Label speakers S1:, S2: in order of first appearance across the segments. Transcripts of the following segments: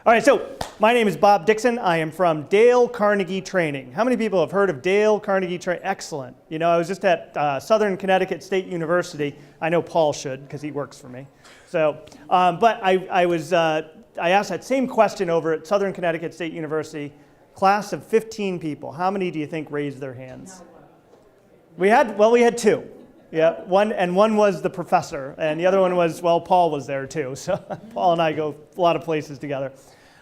S1: All right, so my name is Bob Dixon. I am from Dale Carnegie Training. How many people have heard of Dale Carnegie Training? Excellent. You know, I was just at Southern Connecticut State University. I know Paul should because he works for me. So, but I asked that same question over at Southern Connecticut State University. Class of 15 people. How many do you think raised their hands? We had two. Yeah, one was the professor, and the other one was, well, Paul was there too. So Paul and I go a lot of places together.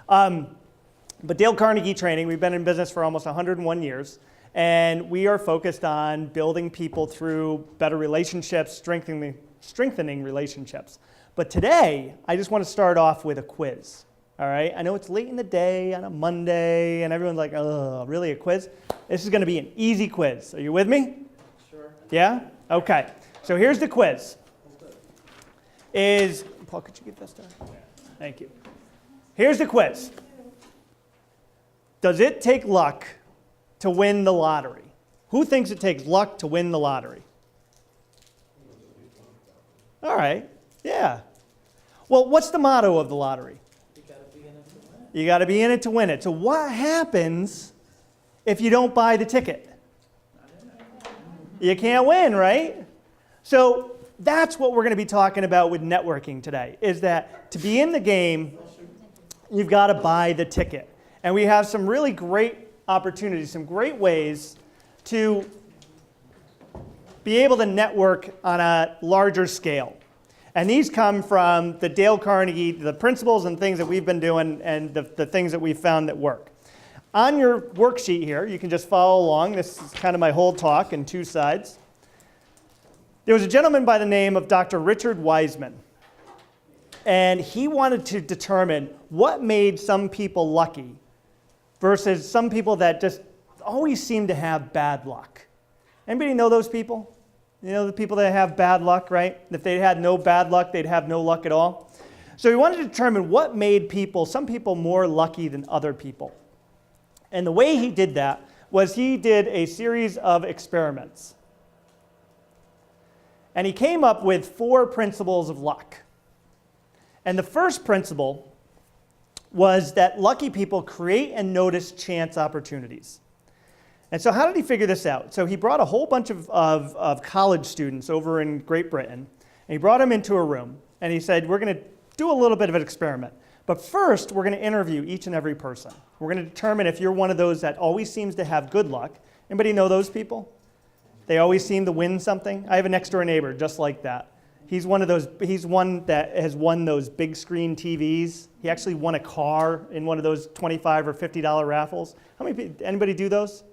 S1: But Dale Carnegie Training, we've been in business for almost 101 years, and we are focused on building people through better relationships, strengthening relationships. But today, I just want to start off with a quiz. All right, I know it's late in the day on a Monday, and everyone's like, oh, really, a quiz? This is going to be an easy quiz. Are you with me?
S2: Sure.
S1: Yeah? Okay, so here's the quiz. Paul, could you get this done? Thank you. Here's the quiz. Does it take luck to win the lottery? Who thinks it takes luck to win the lottery? All right, yeah. Well, what's the motto of the lottery? You got to be in it to win it. So what happens if you don't buy the ticket? You can't win, right? So that's what we're going to be talking about with networking today, is that to be in the game, you've got to buy the ticket. And we have some really great opportunities, some great ways to be able to network on a larger scale. And these come from the Dale Carnegie, the principles and things that we've been doing and the things that we've found that work. On your worksheet here, you can just follow along. This is kind of my whole talk in two sides. There was a gentleman by the name of Dr. Richard Wiseman. And he wanted to determine what made some people lucky versus some people that just always seem to have bad luck. Anybody know those people? You know the people that have bad luck, right? If they had no bad luck, they'd have no luck at all. So he wanted to determine what made some people more lucky than other people. And the way he did that was he did a series of experiments. And he came up with 4 principles of luck. And the first principle was that lucky people create and notice chance opportunities. And so how did he figure this out? So he brought a whole bunch of college students over in Great Britain, and he brought them into a room, and he said, we're going to do a little bit of an experiment. But first, we're going to interview each and every person. We're going to determine if you're one of those that always seems to have good luck. Anybody know those people? They always seem to win something. I have a next door neighbor just like that. He's one that has won those big screen TVs. He actually won a car in one of those $25 or $50 raffles. Anybody do those?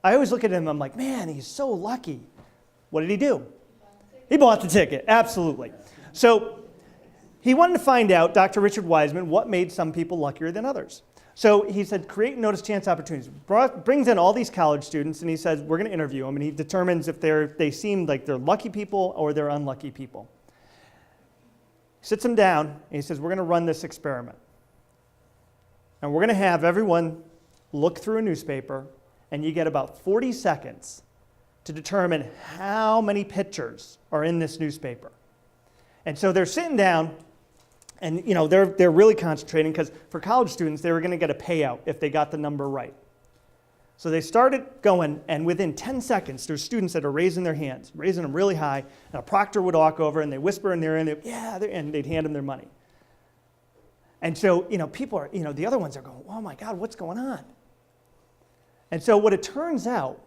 S1: I always look at him, I'm like, man, he's so lucky. What did he do? He bought the ticket, absolutely. So he wanted to find out, Dr. Richard Wiseman, what made some people luckier than others. So he said, create and notice chance opportunities. Brings in all these college students, and he says, we're going to interview them, and he determines if they seem like they're lucky people or they're unlucky people. Sits them down, and he says, we're going to run this experiment. And we're going to have everyone look through a newspaper, and you get about 40 seconds to determine how many pictures are in this newspaper. And so they're sitting down, and you know they're really concentrating because for college students, they were going to get a payout if they got the number right. So they started going, and within 10 seconds, there's students that are raising their hands, raising them really high, and a proctor would walk over, and they whisper in their ear, and they'd hand them their money. And so people are, the other ones are going, oh my God, what's going on? And so what it turns out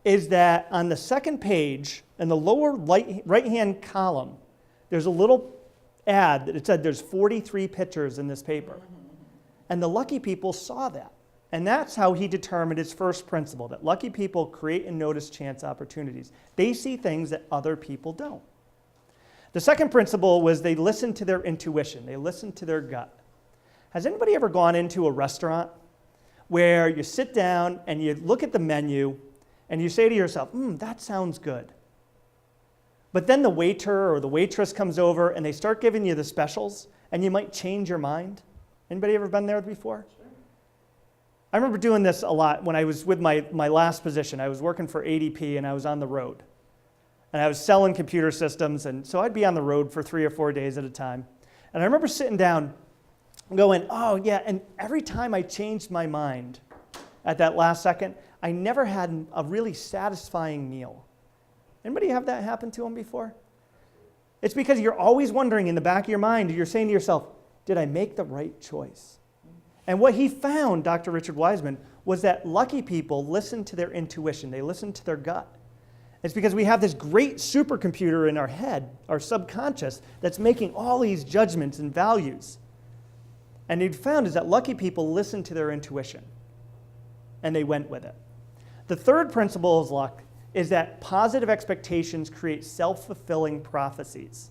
S1: is that on the second page, in the lower right-hand column, there's a little ad that it said there's 43 pictures in this paper. And the lucky people saw that. And that's how he determined his first principle, that lucky people create and notice chance opportunities. They see things that other people don't. The second principle was they listen to their intuition. They listen to their gut. Has anybody ever gone into a restaurant where you sit down and you look at the menu and you say to yourself, that sounds good. But then the waiter or the waitress comes over and they start giving you the specials and you might change your mind? Anybody ever been there before? Sure. I remember doing this a lot when I was with my last position. I was working for ADP and I was on the road. And I was selling computer systems, and so I'd be on the road for 3 or 4 days at a time. And I remember sitting down going, oh yeah, and every time I changed my mind at that last second, I never had a really satisfying meal. Anybody have that happen to them before? It's because you're always wondering in the back of your mind, you're saying to yourself, did I make the right choice? And what he found, Dr. Richard Wiseman, was that lucky people listen to their intuition. They listen to their gut. It's because we have this great supercomputer in our head, our subconscious, that's making all these judgments and values. And what he found is that lucky people listen to their intuition, and they went with it. The third principle of luck is that positive expectations create self-fulfilling prophecies.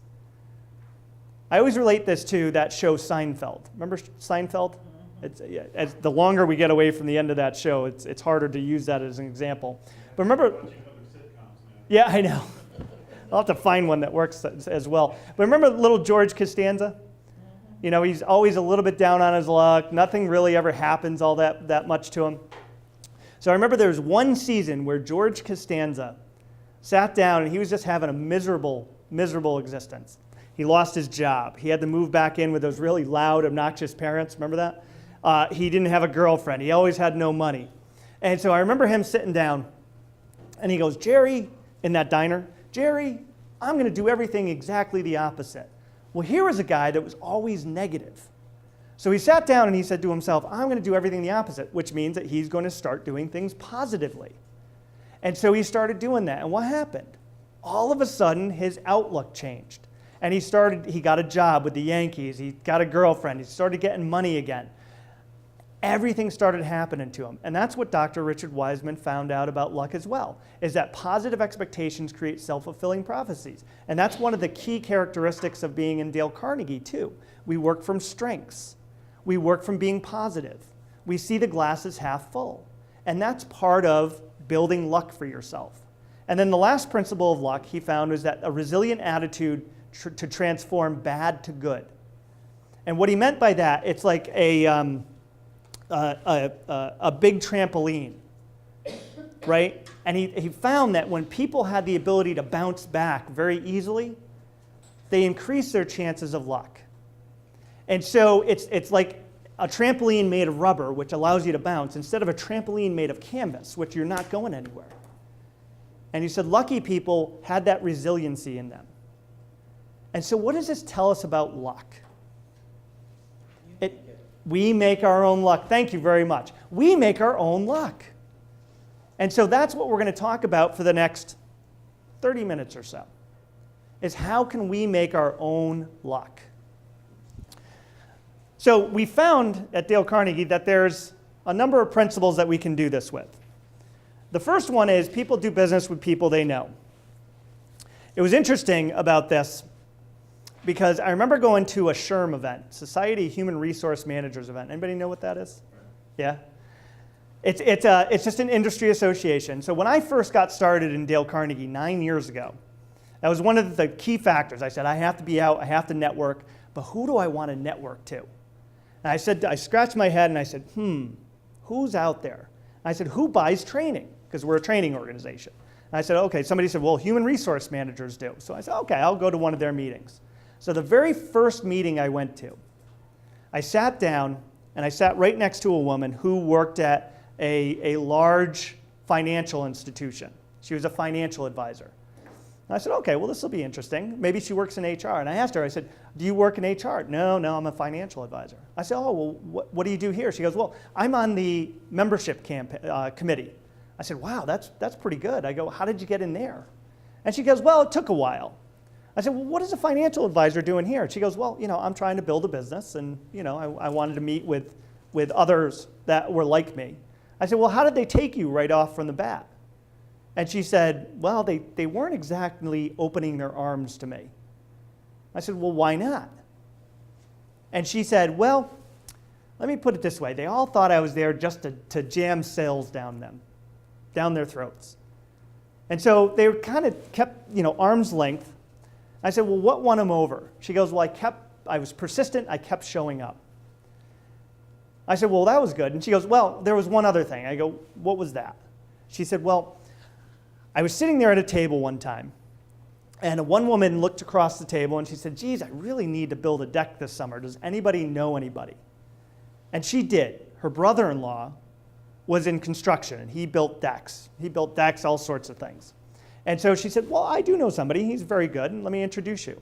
S1: I always relate this to that show Seinfeld. Remember Seinfeld? As the longer we get away from the end of that show, it's harder to use that as an example. But remember, yeah, I know. I'll have to find one that works as well. But remember little George Costanza? You know, he's always a little bit down on his luck. Nothing really ever happens all that much to him. So I remember there was one season where George Costanza sat down and he was just having a miserable, miserable existence. He lost his job. He had to move back in with those really loud, obnoxious parents. Remember that? He didn't have a girlfriend. He always had no money. And so I remember him sitting down, and he goes, Jerry, in that diner, Jerry, I'm going to do everything exactly the opposite. Well, here was a guy that was always negative. So he sat down and he said to himself, I'm going to do everything the opposite, which means that he's going to start doing things positively. And so he started doing that. And what happened? All of a sudden, his outlook changed. And he got a job with the Yankees. He got a girlfriend. He started getting money again. Everything started happening to him. And that's what Dr. Richard Wiseman found out about luck as well, is that positive expectations create self-fulfilling prophecies. And that's one of the key characteristics of being in Dale Carnegie, too. We work from strengths. We work from being positive. We see the glass as half full. And that's part of building luck for yourself. And then the last principle of luck he found was that a resilient attitude to transform bad to good. And what he meant by that, it's like a big trampoline, right? And he found that when people had the ability to bounce back very easily, they increased their chances of luck. And so it's like a trampoline made of rubber, which allows you to bounce, instead of a trampoline made of canvas, which you're not going anywhere. And he said lucky people had that resiliency in them. And so what does this tell us about luck? We make our own luck. Thank you very much. We make our own luck. And so that's what we're going to talk about for the next 30 minutes or so, is how can we make our own luck? So we found at Dale Carnegie that there's a number of principles that we can do this with. The first one is people do business with people they know. It was interesting about this because I remember going to a SHRM event, Society of Human Resource Managers event. Anybody know what that is? Yeah? It's just an industry association. So when I first got started in Dale Carnegie 9 years ago, that was one of the key factors. I said, I have to be out, I have to network, but who do I want to network to? And I scratched my head and I said, who's out there? And I said, who buys training? Because we're a training organization. And I said, okay, somebody said, well, human resource managers do. So I said, okay, I'll go to one of their meetings. So the very first meeting I went to, I sat down and I sat right next to a woman who worked at a large financial institution. She was a financial advisor. And I said, okay, well, this will be interesting. Maybe she works in HR. And I asked her, I said, do you work in HR? No, I'm a financial advisor. I said, oh, well, what do you do here? She goes, well, I'm on the membership committee. I said, wow, that's pretty good. I go, how did you get in there? And she goes, well, it took a while. I said, well, what is a financial advisor doing here? She goes, well, I'm trying to build a business, and I wanted to meet with others that were like me. I said, well, how did they take you right off from the bat? And she said, well, they weren't exactly opening their arms to me. I said, well, why not? And she said, well, let me put it this way. They all thought I was there just to jam sales down their throats. And so they kind of kept, arm's length. I said, well, what won them over? She goes, well, I was persistent. I kept showing up. I said, well, that was good. And she goes, well, there was one other thing. I go, what was that? She said, well, I was sitting there at a table one time, and one woman looked across the table, and she said, geez, I really need to build a deck this summer. Does anybody know anybody? And she did. Her brother-in-law was in construction, and he built decks. He built decks, all sorts of things. And so she said, well, I do know somebody. He's very good, and let me introduce you.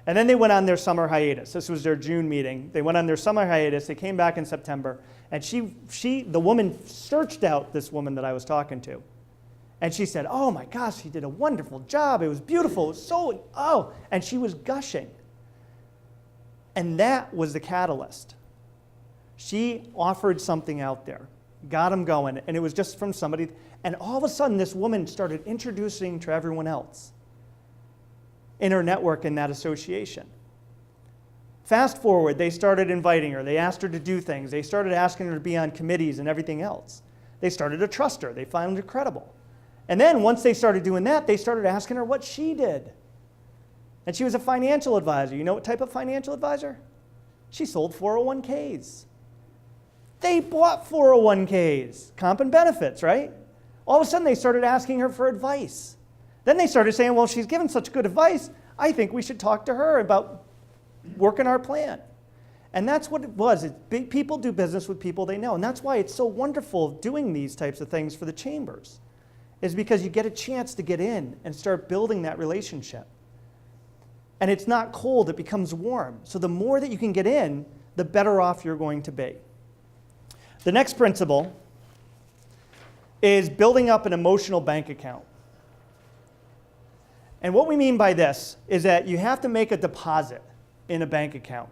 S1: And then they went on their summer hiatus. This was their June meeting. They went on their summer hiatus. They came back in September. And the woman searched out this woman that I was talking to. And she said, oh my gosh, he did a wonderful job. It was beautiful. It was so. And she was gushing. And that was the catalyst. She offered something out there, got them going, and it was just from somebody. And all of a sudden, this woman started introducing to everyone else in her network in that association. Fast forward, they started inviting her. They asked her to do things. They started asking her to be on committees and everything else. They started to trust her. They found her credible. And then once they started doing that, they started asking her what she did. And she was a financial advisor. You know what type of financial advisor? She sold 401ks. They bought 401ks, comp and benefits, right? All of a sudden, they started asking her for advice. Then they started saying, well, she's given such good advice, I think we should talk to her about working our plan. And that's what it was. People do business with people they know. And that's why it's so wonderful doing these types of things for the chambers, is because you get a chance to get in and start building that relationship. And it's not cold, it becomes warm. So the more that you can get in, the better off you're going to be. The next principle is building up an emotional bank account. And what we mean by this is that you have to make a deposit in a bank account.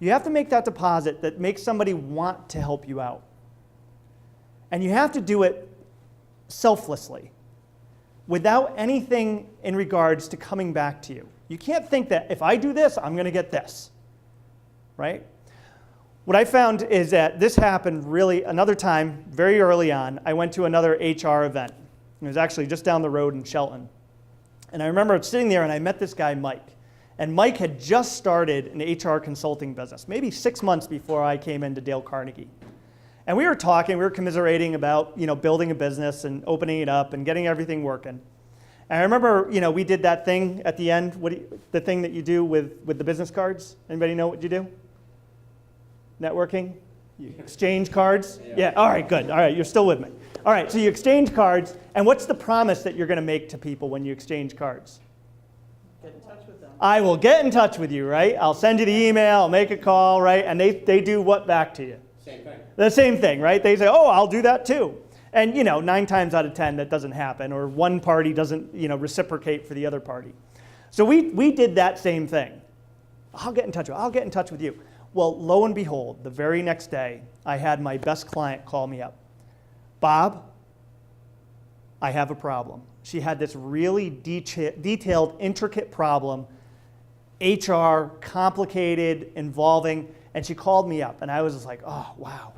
S1: You have to make that deposit that makes somebody want to help you out. And you have to do it selflessly, without anything in regards to coming back to you. You can't think that if I do this, I'm going to get this, right? What I found is that this happened really another time, very early on. I went to another HR event. It was actually just down the road in Shelton. And I remember sitting there and I met this guy, Mike. And Mike had just started an HR consulting business, maybe 6 months before I came into Dale Carnegie. And we were talking, we were commiserating about, building a business and opening it up and getting everything working. And I remember, we did that thing at the end, the thing that you do with the business cards. Anybody know what you do? Networking? You exchange cards? Yeah, all right, good. All right, you're still with me. All right, so you exchange cards, and what's the promise that you're going to make to people when you exchange cards?
S2: Get in touch with them.
S1: I will get in touch with you, right? I'll send you the email, I'll make a call, right? And they do what back to you?
S2: Same thing.
S1: The same thing, right? They say, oh, I'll do that too. And 9 times out of 10, that doesn't happen, or one party doesn't reciprocate for the other party. So we did that same thing. I'll get in touch with you. Well, lo and behold, the very next day, I had my best client call me up. Bob, I have a problem. She had this really detailed, intricate problem, HR, complicated, involving, and she called me up, and I was just like, oh, wow.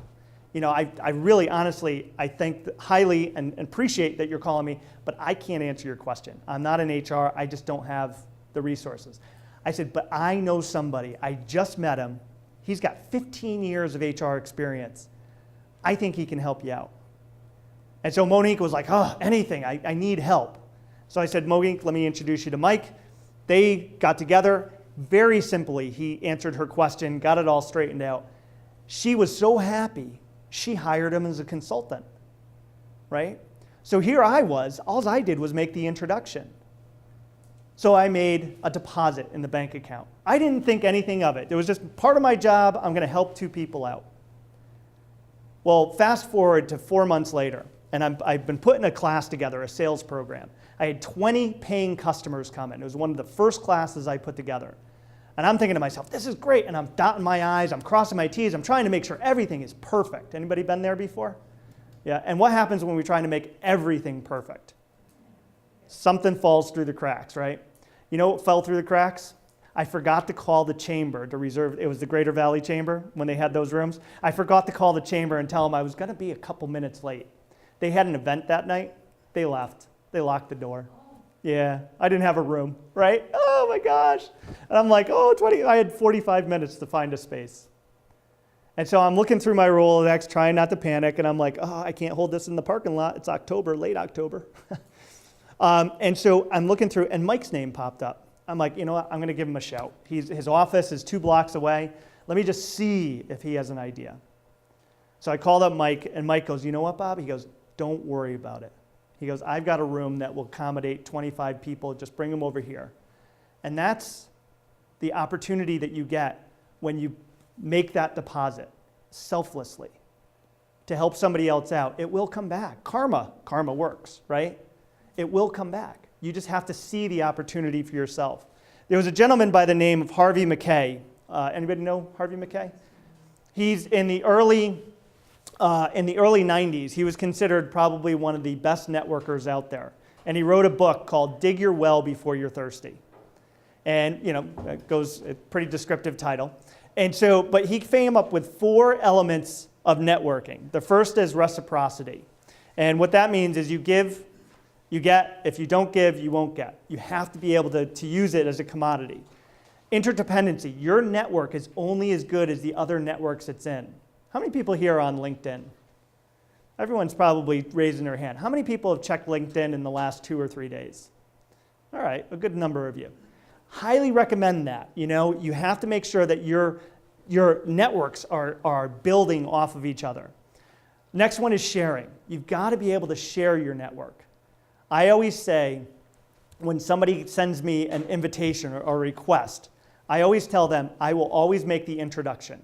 S1: I really, honestly, I think highly and appreciate that you're calling me, but I can't answer your question. I'm not in HR. I just don't have the resources. I said, but I know somebody. I just met him. He's got 15 years of HR experience. I think he can help you out. And so Monique was like, oh, anything. I need help. So I said, Monique, let me introduce you to Mike. They got together. Very simply, he answered her question, got it all straightened out. She was so happy, she hired him as a consultant, right? So here I was. All I did was make the introduction. So I made a deposit in the bank account. I didn't think anything of it. It was just part of my job. I'm going to help 2 people out. Well, fast forward to 4 months later, and I've been putting a class together, a sales program. I had 20 paying customers come in. It was one of the first classes I put together. And I'm thinking to myself, this is great. And I'm dotting my I's, I'm crossing my T's, I'm trying to make sure everything is perfect. Anybody been there before? Yeah, and what happens when we're trying to make everything perfect? Something falls through the cracks, right? You know what fell through the cracks? I forgot to call the chamber to reserve. It was the Greater Valley Chamber when they had those rooms. I forgot to call the chamber and tell them I was going to be a couple minutes late. They had an event that night. They left. They locked the door. Yeah, I didn't have a room, right? Oh my gosh. And I'm like, I had 45 minutes to find a space. And so I'm looking through my Rolodex, trying not to panic, and I'm like, I can't hold this in the parking lot. It's October, late October. And so I'm looking through, and Mike's name popped up. I'm like, you know what? I'm going to give him a shout. His office is 2 blocks away. Let me just see if he has an idea. So I called up Mike, and Mike goes, you know what, Bob? He goes, don't worry about it. He goes, I've got a room that will accommodate 25 people. Just bring them over here. And that's the opportunity that you get when you make that deposit selflessly to help somebody else out. It will come back. Karma works, right? It will come back. You just have to see the opportunity for yourself. There was a gentleman by the name of Harvey Mackay. Anybody know Harvey Mackay? He's in the early 90s. He was considered probably one of the best networkers out there. And he wrote a book called Dig Your Well Before You're Thirsty. And, it goes, a pretty descriptive title. And so, but he came up with 4 elements of networking. The first is reciprocity. And what that means is you give, you get. If you don't give, you won't get. You have to be able to use it as a commodity. Interdependency. Your network is only as good as the other networks it's in. How many people here are on LinkedIn? Everyone's probably raising their hand. How many people have checked LinkedIn in the last 2 or 3 days? All right, a good number of you. Highly recommend that. You have to make sure that your networks are building off of each other. Next one is sharing. You've got to be able to share your network. I always say, when somebody sends me an invitation or a request, I always tell them, I will always make the introduction.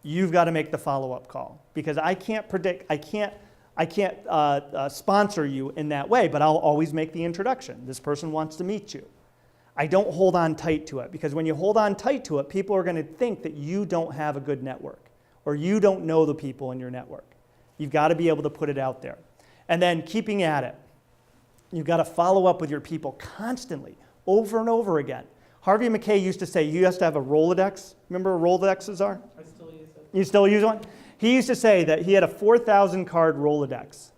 S1: You've got to make the follow-up call, because I can't predict, I can't sponsor you in that way, but I'll always make the introduction. This person wants to meet you. I don't hold on tight to it, because when you hold on tight to it, people are going to think that you don't have a good network or you don't know the people in your network. You've got to be able to put it out there. And then keeping at it. You've got to follow up with your people constantly, over and over again. Harvey Mackay used to say you have to have a Rolodex. Remember what Rolodexes are?
S2: I still use it.
S1: You still use one? He used to say that he had a 4,000 card Rolodex.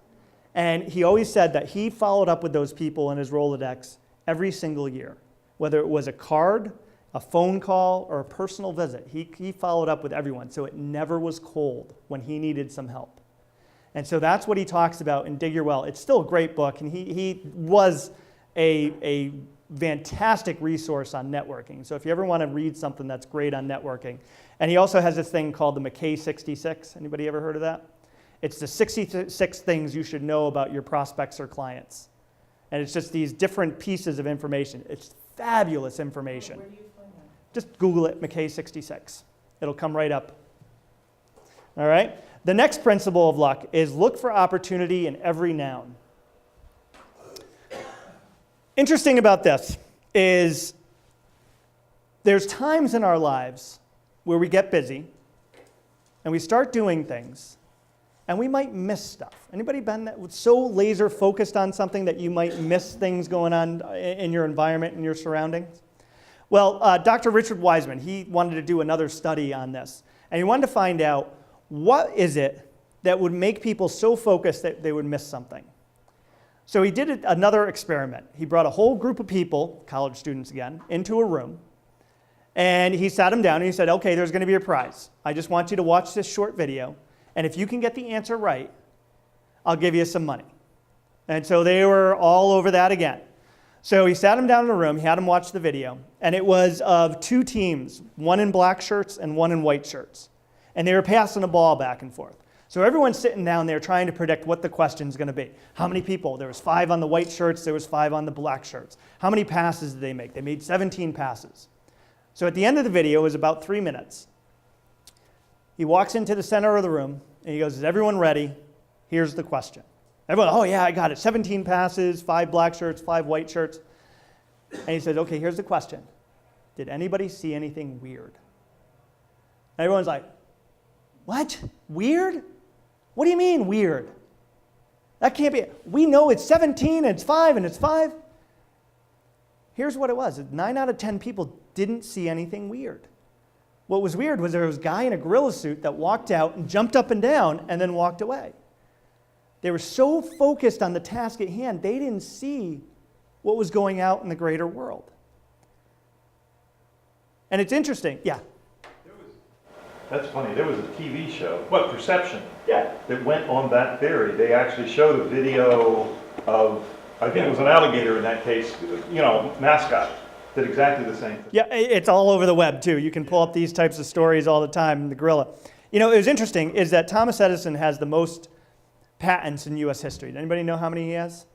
S1: And he always said that he followed up with those people in his Rolodex every single year. Whether it was a card, a phone call, or a personal visit, he followed up with everyone, so it never was cold when he needed some help. And so that's what he talks about in Dig Your Well. It's still a great book, and he was a fantastic resource on networking. So if you ever want to read something that's great on networking. And he also has this thing called the Mackay 66. Anybody ever heard of that? It's the 66 things you should know about your prospects or clients. And it's just these different pieces of information. It's fabulous information.
S2: Where do you find that?
S1: Just Google it, Mackay 66. It'll come right up. All right? The next principle of luck is look for opportunity in every noun. Interesting about this is there's times in our lives where we get busy and we start doing things and we might miss stuff. Anybody been so laser focused on something that you might miss things going on in your environment and your surroundings? Well, Dr. Richard Wiseman, he wanted to do another study on this. And he wanted to find out what is it that would make people so focused that they would miss something. So he did another experiment. He brought a whole group of people, college students again, into a room. And he sat them down and he said, okay, there's going to be a prize. I just want you to watch this short video. And if you can get the answer right, I'll give you some money. And so they were all over that again. So he sat them down in a room, he had them watch the video, and it was of 2 teams, one in black shirts and one in white shirts. And they were passing a ball back and forth. So everyone's sitting down there trying to predict what the question's going to be. How many people? There was 5 on the white shirts, there was 5 on the black shirts. How many passes did they make? They made 17 passes. So at the end of the video, it was about 3 minutes. He walks into the center of the room, and he goes, is everyone ready? Here's the question. Everyone, oh yeah, I got it. 17 passes, 5 black shirts, 5 white shirts. And he says, okay, here's the question. Did anybody see anything weird? And everyone's like, what? Weird? What do you mean weird? That can't be. We know it's 17 and it's 5 and it's 5. Here's what it was. 9 out of 10 people didn't see anything weird. What was weird was there was a guy in a gorilla suit that walked out and jumped up and down and then walked away. They were so focused on the task at hand, they didn't see what was going out in the greater world. And it's interesting. Yeah?
S3: That's funny. There was a TV show, Perception,
S1: Yeah.
S3: that went on that theory. They actually showed a video of, I think it was an alligator in that case, mascot, did exactly the same thing.
S1: Yeah, it's all over the web too. You can pull up these types of stories all the time, the gorilla. You know, it was interesting is that Thomas Edison has the most patents in U.S. history. Does anybody know how many he has?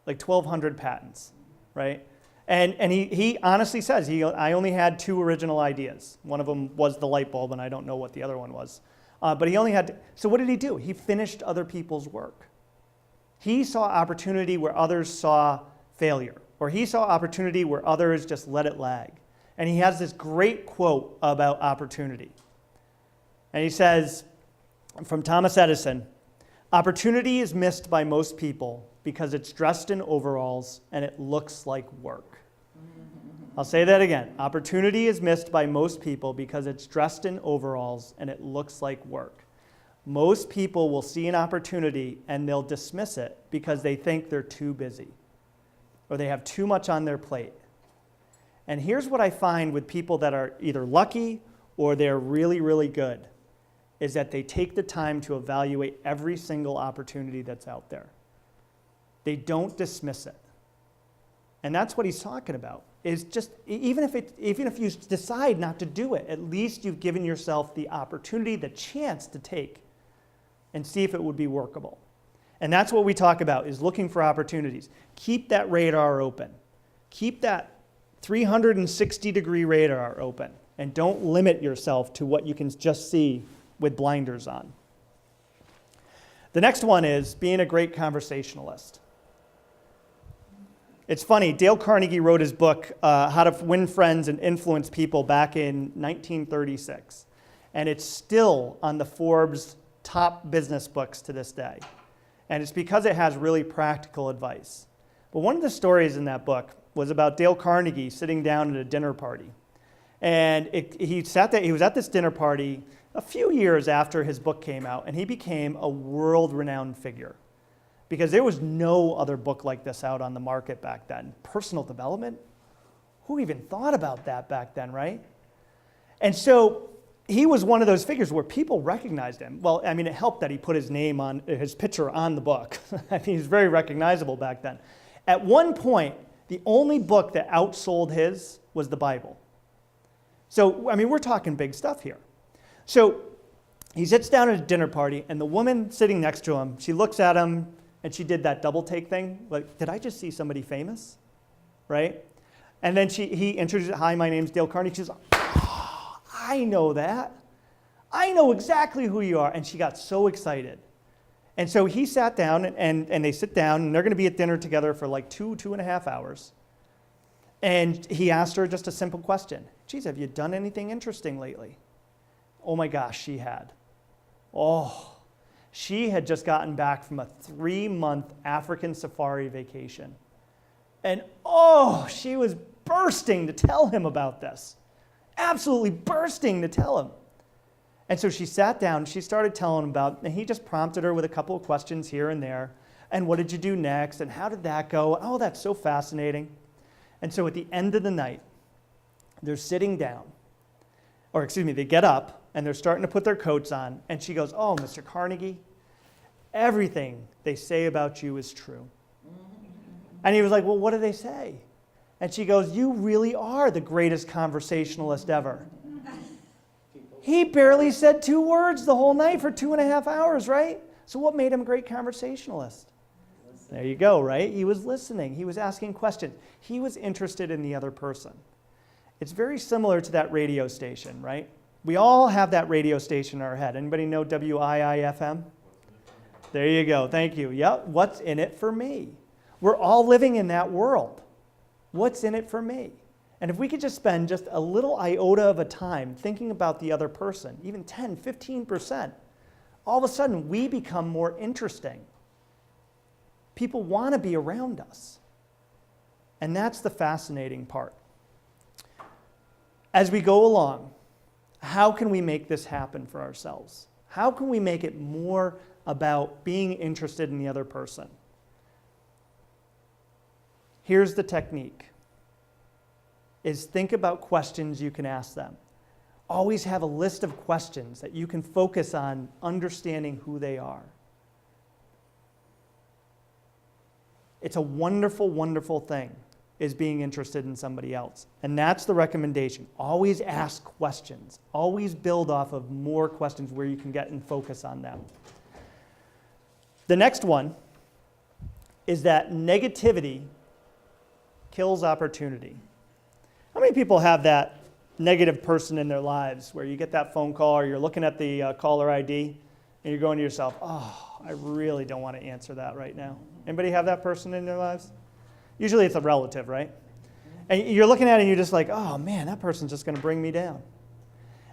S1: Like 1,200 patents, right? And he honestly says, I only had 2 original ideas. One of them was the light bulb, and I don't know what the other one was. But he only had, so what did he do? He finished other people's work. He saw opportunity where others saw failure, or he saw opportunity where others just let it lag. And he has this great quote about opportunity. And he says, from Thomas Edison, opportunity is missed by most people because it's dressed in overalls and it looks like work. I'll say that again. Opportunity is missed by most people because it's dressed in overalls and it looks like work. Most people will see an opportunity and they'll dismiss it because they think they're too busy or they have too much on their plate. And here's what I find with people that are either lucky or they're really, really good, is that they take the time to evaluate every single opportunity that's out there. They don't dismiss it. And that's what he's talking about, is just, even if you decide not to do it, at least you've given yourself the opportunity, the chance to take and see if it would be workable. And that's what we talk about, is looking for opportunities. Keep that radar open. Keep that 360-degree radar open, and don't limit yourself to what you can just see with blinders on. The next one is being a great conversationalist. It's funny, Dale Carnegie wrote his book, How to Win Friends and Influence People, back in 1936. And it's still on the Forbes top business books to this day. And it's because it has really practical advice. But one of the stories in that book was about Dale Carnegie sitting down at a dinner party. And he was at this dinner party a few years after his book came out, and he became a world-renowned figure. Because there was no other book like this out on the market back then. Personal development? Who even thought about that back then, right? And so he was one of those figures where people recognized him. Well, I mean, it helped that he put his picture on the book. I mean, he's very recognizable back then. At one point, the only book that outsold his was the Bible. So, I mean, we're talking big stuff here. So he sits down at a dinner party, and the woman sitting next to him, she looks at him, and she did that double take thing. Like, did I just see somebody famous? Right? And then he introduced, hi, my name's Dale Carnegie. She says, oh, I know that. I know exactly who you are. And she got so excited. And so he sat down, and they sit down, and they're going to be at dinner together for like 2.5 hours. And he asked her just a simple question. Geez, have you done anything interesting lately? Oh my gosh, she had. Oh. She had just gotten back from a 3-month African safari vacation. And she was bursting to tell him about this. Absolutely bursting to tell him. And so she sat down, she started telling him about, and he just prompted her with a couple of questions here and there. And what did you do next? And how did that go? Oh, that's so fascinating. And so at the end of the night, they're sitting down, they get up, and they're starting to put their coats on, and she goes, oh, Mr. Carnegie, everything they say about you is true. And he was like, well, what do they say? And she goes, you really are the greatest conversationalist ever. He barely said 2 words the whole night for 2.5 hours, right? So what made him a great conversationalist? There you go, right? He was listening. He was asking questions. He was interested in the other person. It's very similar to that radio station, right? We all have that radio station in our head. Anybody know WIIFM? There you go. Thank you. Yep. What's in it for me? We're all living in that world. What's in it for me? And if we could just spend just a little iota of a time thinking about the other person, even 10, 15%, all of a sudden we become more interesting. People want to be around us. And that's the fascinating part. As we go along, how can we make this happen for ourselves? How can we make it more about being interested in the other person? Here's the technique, is think about questions you can ask them. Always have a list of questions that you can focus on understanding who they are. It's a wonderful, wonderful thing is being interested in somebody else. And that's the recommendation. Always ask questions. Always build off of more questions where you can get and focus on them. The next one is that negativity kills opportunity. How many people have that negative person in their lives where you get that phone call or you're looking at the caller ID and you're going to yourself, oh, I really don't want to answer that right now. Anybody have that person in their lives? Usually it's a relative, right? And you're looking at it and you're just like, oh man, that person's just going to bring me down.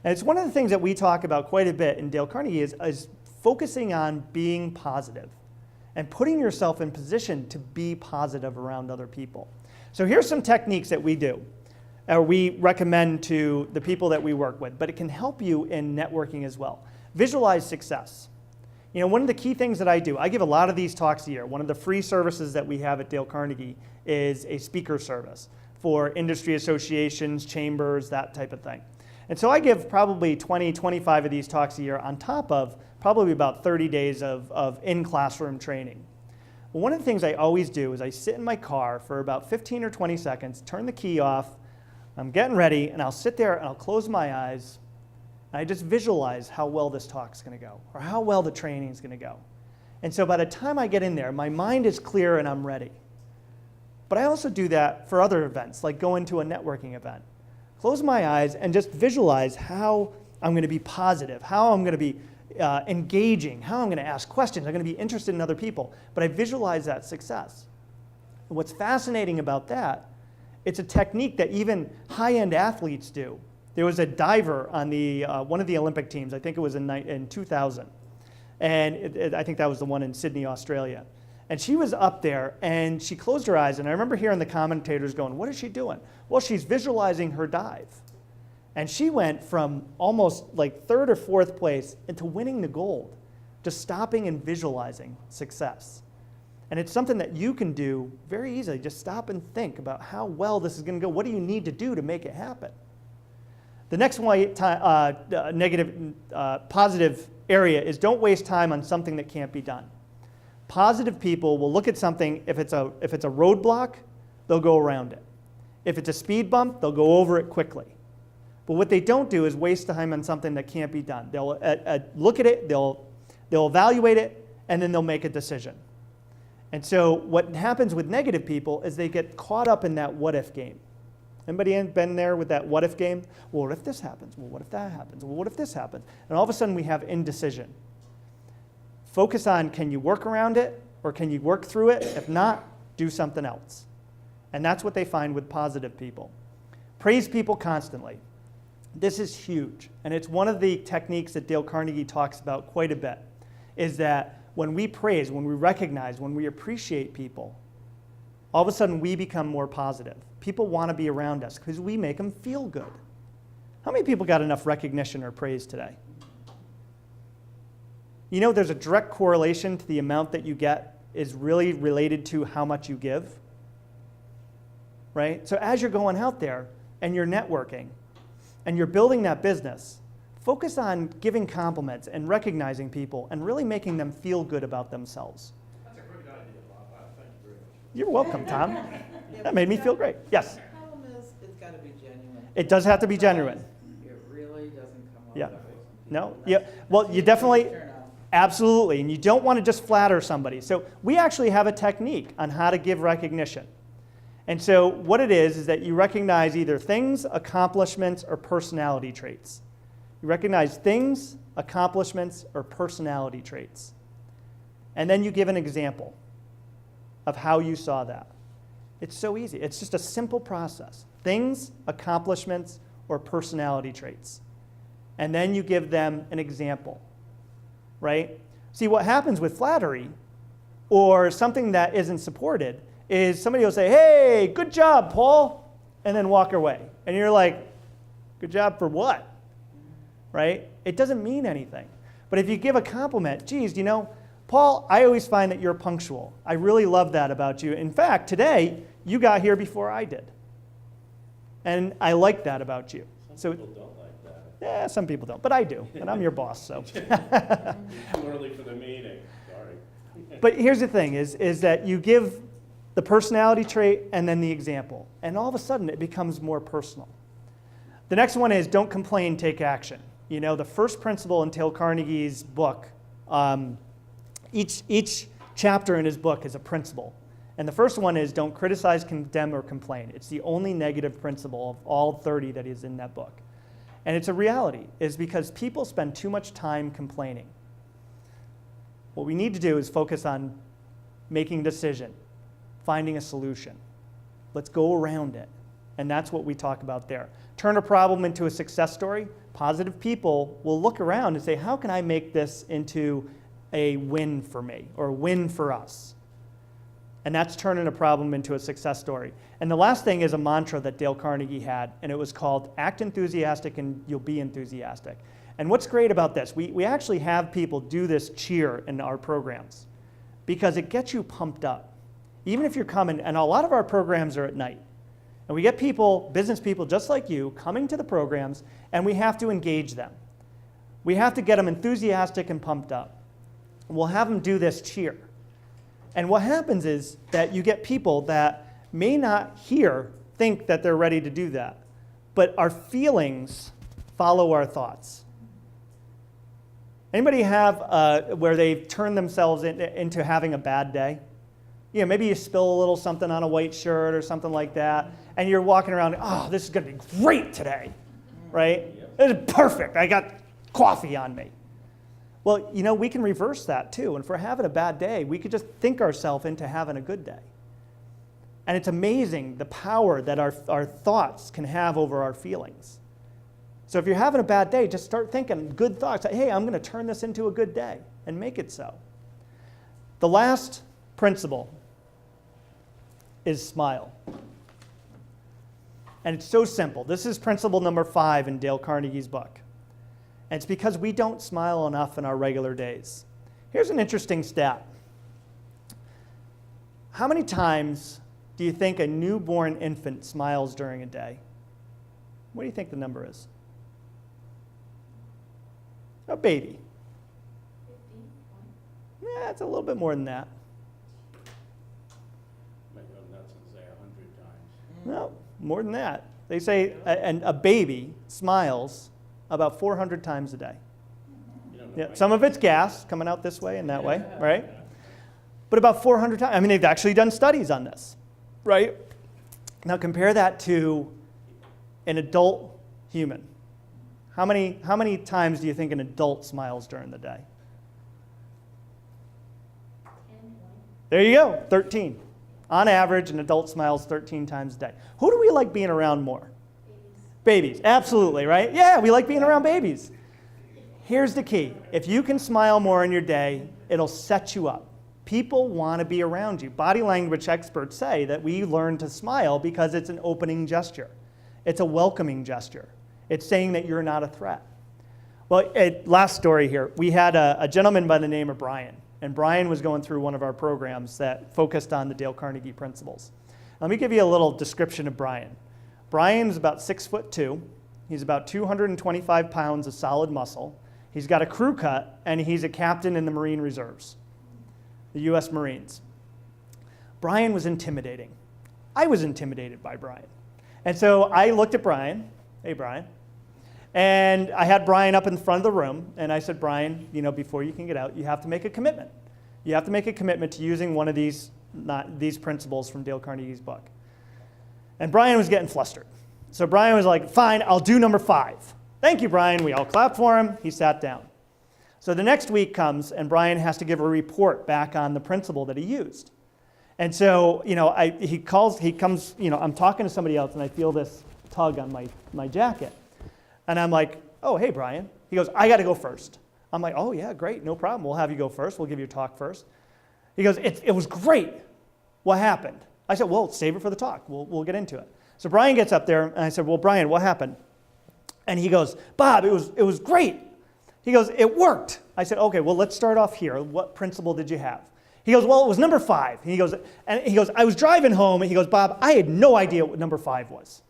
S1: And it's one of the things that we talk about quite a bit in Dale Carnegie is focusing on being positive and putting yourself in position to be positive around other people. So here's some techniques that we do, or we recommend to the people that we work with, but it can help you in networking as well. Visualize success. You know, one of the key things that I do, I give a lot of these talks a year. One of the free services that we have at Dale Carnegie is a speaker service for industry associations, chambers, that type of thing. And so I give probably 20, 25 of these talks a year on top of probably about 30 days of in-classroom training. Well, one of the things I always do is I sit in my car for about 15 or 20 seconds, turn the key off, I'm getting ready, and I'll sit there and I'll close my eyes, and I just visualize how well this talk's going to go, or how well the training's going to go. And so by the time I get in there, my mind is clear and I'm ready. But I also do that for other events, like going to a networking event. Close my eyes and just visualize how I'm going to be positive, how I'm going to be engaging, how I'm going to ask questions, I'm going to be interested in other people. But I visualize that success. And what's fascinating about that, it's a technique that even high-end athletes do. There was a diver on the one of the Olympic teams, I think it was in 2000. And I think that was the one in Sydney, Australia. And she was up there and she closed her eyes, and I remember hearing the commentators going, what is she doing? Well, she's visualizing her dive. And she went from almost like third or fourth place into winning the gold, just stopping and visualizing success. And it's something that you can do very easily. Just stop and think about how well this is going to go. What do you need to do to make it happen? The next positive area is don't waste time on something that can't be done. Positive people will look at something, if it's a roadblock, they'll go around it. If it's a speed bump, they'll go over it quickly. But what they don't do is waste time on something that can't be done. They'll look at it, they'll evaluate it, and then they'll make a decision. And so what happens with negative people is they get caught up in that what-if game. Anybody been there with that what-if game? Well, what if this happens? Well, what if that happens? Well, what if this happens? And all of a sudden we have indecision. Focus on, can you work around it or can you work through it? If not, do something else. And that's what they find with positive people. Praise people constantly. This is huge. And it's one of the techniques that Dale Carnegie talks about quite a bit, is that when we praise, when we recognize, when we appreciate people, all of a sudden we become more positive. People want to be around us because we make them feel good. How many people got enough recognition or praise today? You know, there's a direct correlation to the amount that you get is really related to how much you give, right? So as you're going out there and you're networking and you're building that business, focus on giving compliments and recognizing people and really making them feel good about themselves.
S4: That's a great idea, Bob. Thank you very much.
S1: You're welcome, Tom. That made me feel great. Yes?
S2: The problem is, it's got to be genuine.
S1: It does have to be genuine.
S2: It really doesn't come off
S1: Yeah.
S2: that way.
S1: No? Yeah. Well, you definitely,
S2: Turn off.
S1: absolutely, and you don't want to just flatter somebody. So we actually have a technique on how to give recognition. And so what it is that you recognize either things, accomplishments, or personality traits. You recognize things, accomplishments, or personality traits. And then you give an example of how you saw that. It's so easy. It's just a simple process. Things, accomplishments, or personality traits. And then you give them an example, right? See, what happens with flattery or something that isn't supported is somebody will say, hey, good job, Paul, and then walk away. And you're like, good job for what? Right? It doesn't mean anything. But if you give a compliment, geez, you know, Paul, I always find that you're punctual. I really love that about you. In fact, today, you got here before I did. And I like that about you.
S4: Some people don't like that.
S1: Yeah, some people don't, but I do, and I'm your boss, so.
S4: Too early for the meeting. Sorry.
S1: But here's the thing, is that you give the personality trait, and then the example. And all of a sudden, it becomes more personal. The next one is don't complain, take action. You know, the first principle in Dale Carnegie's book, each chapter in his book is a principle. And the first one is don't criticize, condemn, or complain. It's the only negative principle of all 30 that is in that book. And it's a reality, is because people spend too much time complaining. What we need to do is focus on making a decision, finding a solution. Let's go around it. And that's what we talk about there. Turn a problem into a success story. Positive people will look around and say, how can I make this into a win for me or a win for us? And that's turning a problem into a success story. And the last thing is a mantra that Dale Carnegie had, and it was called act enthusiastic and you'll be enthusiastic. And what's great about this, we actually have people do this cheer in our programs because it gets you pumped up. Even if you're coming, and a lot of our programs are at night. And we get people, business people just like you, coming to the programs, and we have to engage them. We have to get them enthusiastic and pumped up. We'll have them do this cheer. And what happens is that you get people that may not think that they're ready to do that, but our feelings follow our thoughts. Anybody have where they've turned themselves into having a bad day? You know, maybe you spill a little something on a white shirt or something like that, and you're walking around, oh, this is going to be great today, right? This is perfect. I got coffee on me. Well, you know, we can reverse that too. And if we're having a bad day, we could just think ourselves into having a good day. And it's amazing the power that our thoughts can have over our feelings. So if you're having a bad day, just start thinking good thoughts. Hey, I'm going to turn this into a good day and make it so. The last principle is smile. And it's so simple. This is principle number 5 in Dale Carnegie's book. And it's because we don't smile enough in our regular days. Here's an interesting stat. How many times do you think a newborn infant smiles during a day? What do you think the number is? A baby.
S5: 50.
S1: Yeah, it's a little bit more than that.
S4: Might go nuts and say 100 times.
S1: No, more than that. They say a baby smiles about 400 times a day.
S4: You don't know
S1: Yeah,
S4: my
S1: some of it's gas coming out this way and that way, right? But about 400 times. I mean, they've actually done studies on this, right? Now compare that to an adult human. How many times do you think an adult smiles during the day?
S5: 10, 1.
S1: There you go, 13. On average, an adult smiles 13 times a day. Who do we like being around more?
S5: Babies.
S1: Babies, absolutely, right? Yeah, we like being around babies. Here's the key. If you can smile more in your day, it'll set you up. People want to be around you. Body language experts say that we learn to smile because it's an opening gesture. It's a welcoming gesture. It's saying that you're not a threat. Well, last story here. We had a gentleman by the name of Brian. And Brian was going through one of our programs that focused on the Dale Carnegie principles. Let me give you a little description of Brian. Brian's about 6'2". He's about 225 pounds of solid muscle. He's got a crew cut, and he's a captain in the Marine Reserves, the U.S. Marines. Brian was intimidating. I was intimidated by Brian. And so I looked at Brian. Hey, Brian. And I had Brian up in front of the room, and I said, Brian, you know, before you can get out, you have to make a commitment. You have to make a commitment to using one of these principles from Dale Carnegie's book. And Brian was getting flustered. So Brian was like, fine, I'll do number 5. Thank you, Brian. We all clapped for him. He sat down. So the next week comes, and Brian has to give a report back on the principle that he used. And so, you know, he comes, you know, I'm talking to somebody else, and I feel this tug on my jacket. And I'm like, oh, hey, Brian. He goes, I got to go first. I'm like, oh, yeah, great, no problem. We'll have you go first. We'll give you a talk first. He goes, it was great. What happened? I said, well, save it for the talk. We'll get into it. So Brian gets up there, and I said, well, Brian, what happened? And he goes, Bob, it was great. He goes, it worked. I said, okay, well, let's start off here. What principle did you have? He goes, well, it was number 5. He goes, I was driving home, and he goes, Bob, I had no idea what number 5 was.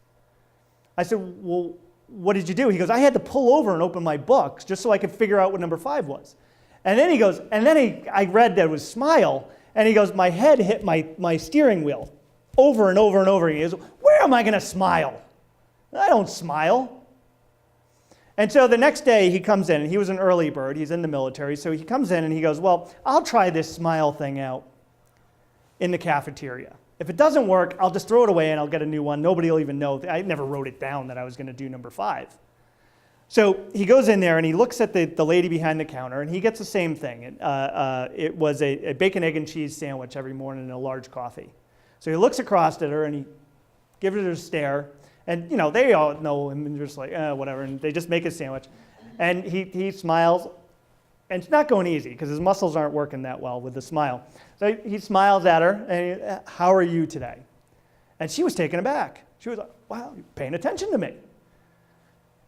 S1: I said, well, what did you do? He goes, I had to pull over and open my books just so I could figure out what number 5 was. And then he goes, I read that it was smile, And he goes, my head hit my steering wheel over and over and over. He goes, where am I going to smile? I don't smile. And so the next day he comes in, and he was an early bird. He's in the military. So he comes in and he goes, well, I'll try this smile thing out in the cafeteria. If it doesn't work, I'll just throw it away and I'll get a new one. Nobody will even know. I never wrote it down that I was going to do number 5. So he goes in there and he looks at the lady behind the counter, and he gets the same thing. It was a bacon, egg, and cheese sandwich every morning and a large coffee. So he looks across at her and he gives her a stare. And, you know, they all know him and just like, whatever. And they just make a sandwich. And he smiles. And it's not going easy because his muscles aren't working that well with the smile. So he smiles at her and how are you today? And she was taken aback. She was like, wow, you're paying attention to me.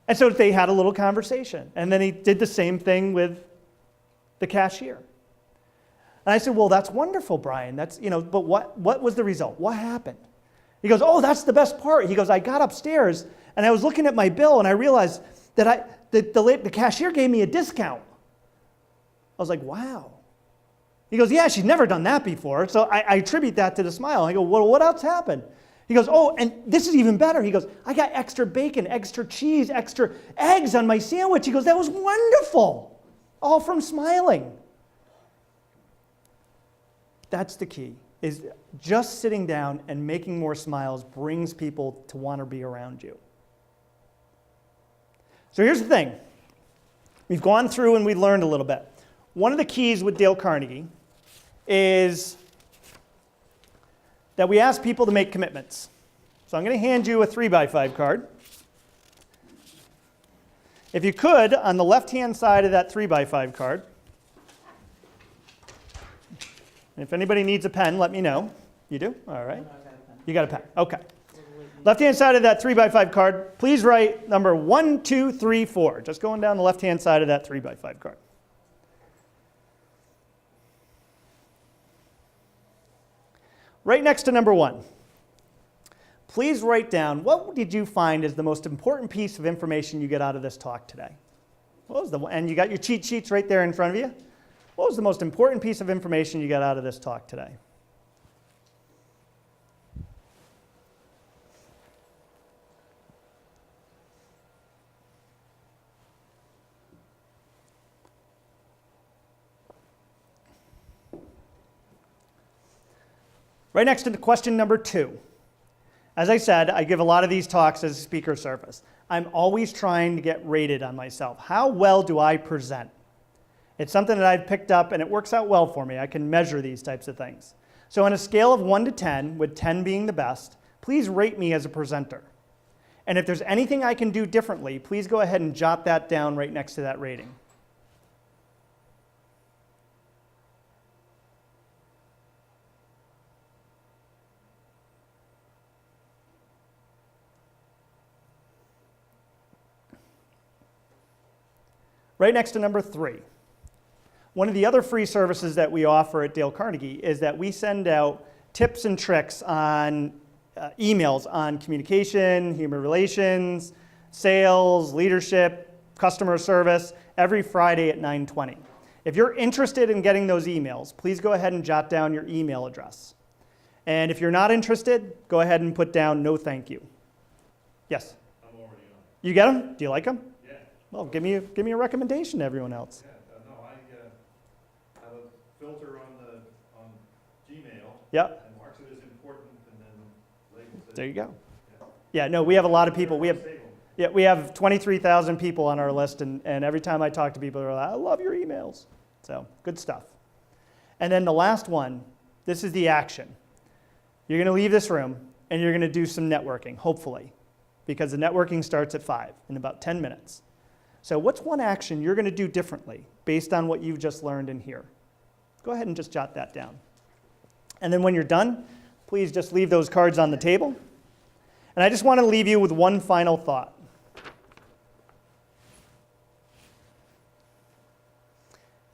S1: And so they had a little conversation. And then he did the same thing with the cashier. And I said, well, that's wonderful, Brian. That's, you know, but what was the result? What happened? He goes, oh, that's the best part. He goes, I got upstairs and I was looking at my bill and I realized that the cashier gave me a discount. I was like, wow. He goes, yeah, she's never done that before. So I attribute that to the smile. I go, well, what else happened? He goes, oh, and this is even better. He goes, I got extra bacon, extra cheese, extra eggs on my sandwich. He goes, that was wonderful. All from smiling. That's the key, is just sitting down and making more smiles brings people to want to be around you. So here's the thing. We've gone through and we learned a little bit. One of the keys with Dale Carnegie is that we ask people to make commitments. So I'm going to hand you a 3x5 card. If you could, on the left-hand side of that 3x5 card, and if anybody needs a pen, let me know. You do? All right. You got a pen. Okay. Left-hand side of that 3x5 card, please write number 1, 2, 3, 4. Just going down the left-hand side of that 3x5 card. Right next to number 1, please write down what did you find is the most important piece of information you get out of this talk today? What was and you got your cheat sheets right there in front of you. What was the most important piece of information you got out of this talk today? Right next to the question number 2. As I said, I give a lot of these talks as a speaker service. I'm always trying to get rated on myself. How well do I present? It's something that I've picked up and it works out well for me. I can measure these types of things. So on a scale of 1 to 10, with 10 being the best, please rate me as a presenter. And if there's anything I can do differently, please go ahead and jot that down right next to that rating. Right next to number 3. One of the other free services that we offer at Dale Carnegie is that we send out tips and tricks on emails on communication, human relations, sales, leadership, customer service, every Friday at 9:20. If you're interested in getting those emails, please go ahead and jot down your email address. And if you're not interested, go ahead and put down no thank you. Yes?
S4: I'm already on.
S1: You get them? Do you like them?
S4: Yeah.
S1: Well, give me a recommendation to everyone else.
S4: Yeah, no, I have a filter on Gmail.
S1: Yep.
S4: And marks it as important and then labels it.
S1: There you go.
S4: Yeah.
S1: Yeah, no, we have a lot of people. We have
S4: Save 'em.
S1: Yeah, we have 23,000 people on our list, and every time I talk to people, they're like, I love your emails. So, good stuff. And then the last one, this is the action. You're going to leave this room, and you're going to do some networking, hopefully, because the networking starts at 5 in about 10 minutes. So what's one action you're going to do differently based on what you've just learned in here? Go ahead and just jot that down. And then when you're done, please just leave those cards on the table. And I just want to leave you with one final thought.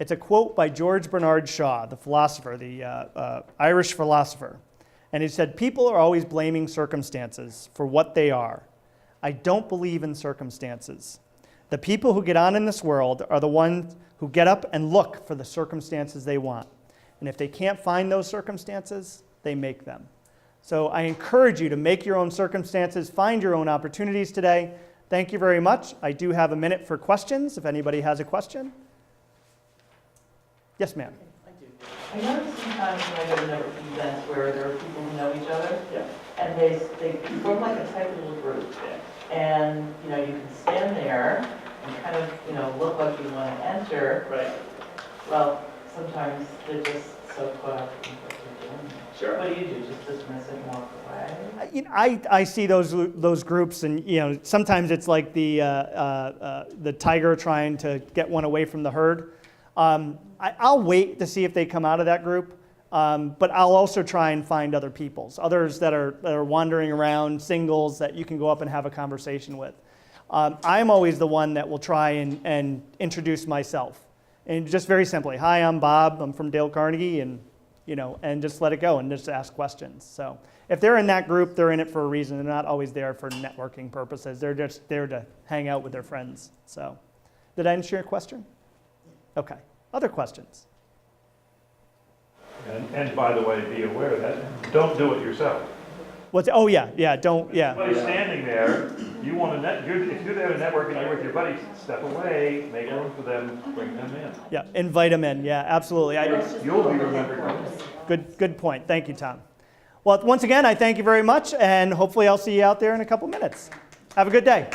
S1: It's a quote by George Bernard Shaw, the philosopher, the Irish philosopher. And he said, people are always blaming circumstances for what they are. I don't believe in circumstances. The people who get on in this world are the ones who get up and look for the circumstances they want. And if they can't find those circumstances, they make them. So I encourage you to make your own circumstances, find your own opportunities today. Thank you very much. I do have a minute for questions, if anybody has a question. Yes, ma'am.
S2: I do. I notice sometimes when I go to networking events where there are people who know each other,
S1: Yeah.
S2: and they form like a tight little group. And, you know, you can stand there and kind of, you know, look like you want to enter.
S1: Right.
S2: Well, sometimes they're just so caught up in what they're doing.
S1: Sure.
S2: What do you do? Just dismiss it and walk away?
S1: I see those groups, and sometimes it's like the tiger trying to get one away from the herd. I'll wait to see if they come out of that group, but I'll also try and find other others that are wandering around, singles that you can go up and have a conversation with. I'm always the one that will try and introduce myself, and just very simply, hi, I'm Bob. I'm from Dale Carnegie, and just let it go and just ask questions. So if they're in that group, they're in it for a reason. They're not always there for networking purposes. They're just there to hang out with their friends. So did I answer your question? Okay. Other questions?
S3: And by the way, be aware of that, don't do it yourself.
S1: Oh yeah, don't, yeah.
S3: Somebody's standing there, you want to if you're there to network and you're with your buddies, step away, make room for them, bring them in.
S1: Yeah, invite them in, yeah, absolutely.
S3: You'll be remembered.
S1: Good point, thank you, Tom. Well, once again, I thank you very much, and hopefully I'll see you out there in a couple minutes. Have a good day.